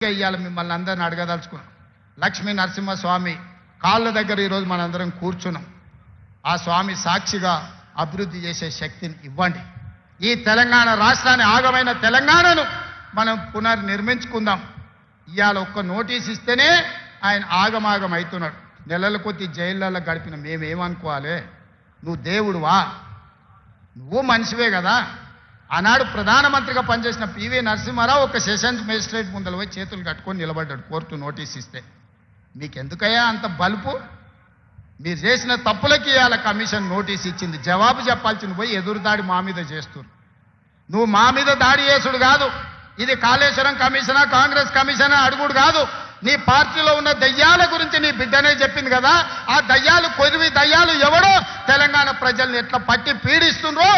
ఇవాళ మిమ్మల్ని అందరిని అడగదలుచుకున్నాం. లక్ష్మీ నరసింహస్వామి కాళ్ళ దగ్గర ఈరోజు మనందరం కూర్చున్నాం. ఆ స్వామి సాక్షిగా అభివృద్ధి చేసే శక్తిని ఇవ్వండి. ఈ తెలంగాణ రాష్ట్రాన్ని, ఆగమైన తెలంగాణను మనం పునర్నిర్మించుకుందాం. ఇవాళ ఒక్క నోటీస్ ఇస్తేనే ఆయన ఆగమాగం అవుతున్నాడు. నెలల కొద్ది జైళ్ళల్లో గడిపిన మేమేమనుకోవాలి? నువ్వు దేవుడువా? నువ్వు మనిషివే కదా. ఆనాడు ప్రధానమంత్రిగా పనిచేసిన పివి నరసింహారావు ఒక సెషన్స్ మేజిస్ట్రేట్ ముందర పోయి చేతులు కట్టుకొని నిలబడ్డాడు కోర్టు నోటీస్ ఇస్తే. మీకెందుకయ్యా అంత బలుపు? మీరు చేసిన తప్పులకి ఇవాళ కమిషన్ నోటీస్ ఇచ్చింది. జవాబు చెప్పాల్సింది పోయి ఎదురుదాడి మా మీద చేస్తున్నారు. నువ్వు మా మీద దాడి చేసుడు కాదు, ఇది కాళేశ్వరం కమిషనా కాంగ్రెస్ కమిషనా అడుగుడు కాదు. నీ పార్టీలో ఉన్న దయ్యాల గురించి నీ బిడ్డనే చెప్పింది కదా. ఆ దయ్యాలు, కొరివి దయ్యాలు ఎవడో తెలంగాణ ప్రజల్ని ఎట్లా పట్టి పీడిస్తుండ్రో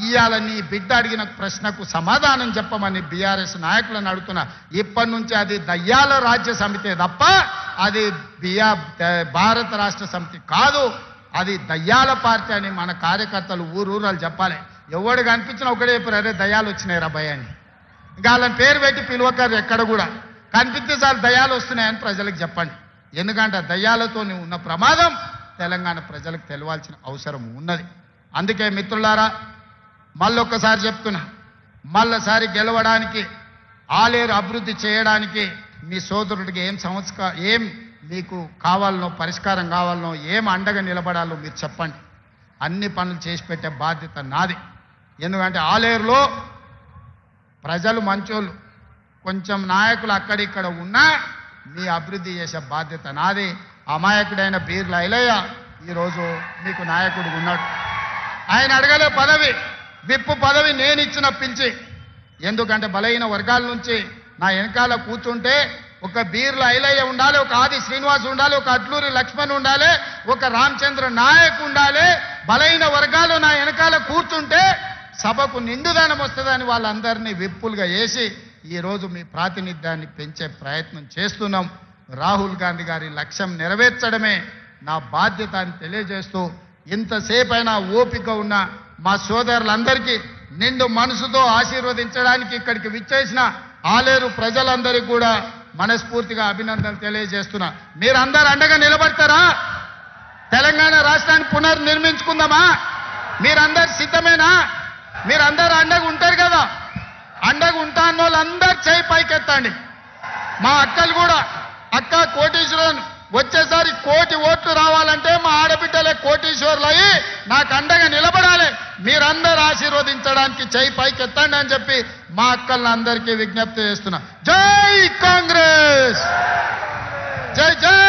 ఇవాళ నీ బిడ్డ అడిగిన ప్రశ్నకు సమాధానం చెప్పమని బీఆర్ఎస్ నాయకులను అడుగుతున్నా. ఇప్పటి నుంచి అది దయ్యాల రాజ్య సమితే తప్ప అది భారత రాష్ట్ర సమితి కాదు. అది దయ్యాల పార్టీ అని మన కార్యకర్తలు ఊరూరాలు చెప్పాలి. ఎవడు కనిపించినా ఒకటే చెప్పారు, అరే దయ్యాలు వచ్చినాయి రా భయ అని. ఇంకా వాళ్ళని పేరు పెట్టి పిలువకారు ఎక్కడ కూడా. కనిపిస్తే చాలు దయ్యాలు వస్తున్నాయని ప్రజలకు చెప్పండి. ఎందుకంటే దయ్యాలతో ఉన్న ప్రమాదం తెలంగాణ ప్రజలకు తెలవాల్సిన అవసరం ఉన్నది. అందుకే మిత్రులారా, మళ్ళొక్కసారి చెప్తున్నా, మళ్ళీసారి గెలవడానికి, ఆలేరు అభివృద్ధి చేయడానికి మీ సోదరుడికి ఏం మీకు కావాలనో, పరిష్కారం కావాలనో, ఏం అండగా నిలబడాలో మీరు చెప్పండి. అన్ని పనులు చేసి పెట్టే బాధ్యత నాది. ఎందుకంటే ఆలేరులో ప్రజలు మంచోళ్ళు, కొంచెం నాయకులు అక్కడిక్కడ ఉన్నా మీ అభివృద్ధి చేసే బాధ్యత నాది. అమాయకుడైన బీర్ల ఐలయ్య ఈరోజు మీకు నాయకుడు ఉన్నాడు. ఆయన అడగలే పదవి, విప్పు పదవి నేను ఇచ్చిన పిలిచి. ఎందుకంటే బలహీన వర్గాల నుంచి నా వెనకాల కూర్చుంటే ఒక బీర్ల ఐలయ్య ఉండాలి, ఒక ఆది శ్రీనివాస్ ఉండాలి, ఒక అట్లూరి లక్ష్మణ్ ఉండాలి, ఒక రామచంద్ర నాయక్ ఉండాలి. బలహీన వర్గాలు నా వెనకాల కూర్చుంటే సభకు నిండుదనం వస్తుందని వాళ్ళందరినీ విప్పులుగా వేసి ఈరోజు మీ ప్రాతినిధ్యాన్ని పెంచే ప్రయత్నం చేస్తున్నాం. రాహుల్ గాంధీ గారి లక్ష్యం నెరవేర్చడమే నా బాధ్యత అని తెలియజేస్తూ, ఇంతసేపైనా ఓపిక ఉన్న మా సోదరులందరికీ నిండు మనసుతో ఆశీర్వదించడానికి ఇక్కడికి విచ్చేసిన ఆలేరు ప్రజలందరికీ కూడా మనస్ఫూర్తిగా అభినందనలు తెలియజేస్తున్నా. మీరందరూ అండగా నిలబడతారా? తెలంగాణ రాష్ట్రాన్ని పునర్నిర్మించుకుందామా? మీరందరు సిద్ధమేనా? మీరందరూ అండగా ఉంటారు కదా. అండగా ఉంటా అన్న వాళ్ళందరూ చేయి పైకెత్తండి. మా అక్కలు కూడా, అక్క కోటీశ్వరులను వచ్చేసారి 1 కోటి ఓట్లు రావాలంటే మా ఆడబిడ్డలే కోటీశ్వరులు అయ్యి నాకు అండగా నిలబడాలి. మీరందరూ ఆశీర్వదించడానికి చేయి పైకెత్తండి అని చెప్పి మా అక్కలందరికీ విజ్ఞప్తి చేస్తున్నా. జై కాంగ్రెస్, జై జై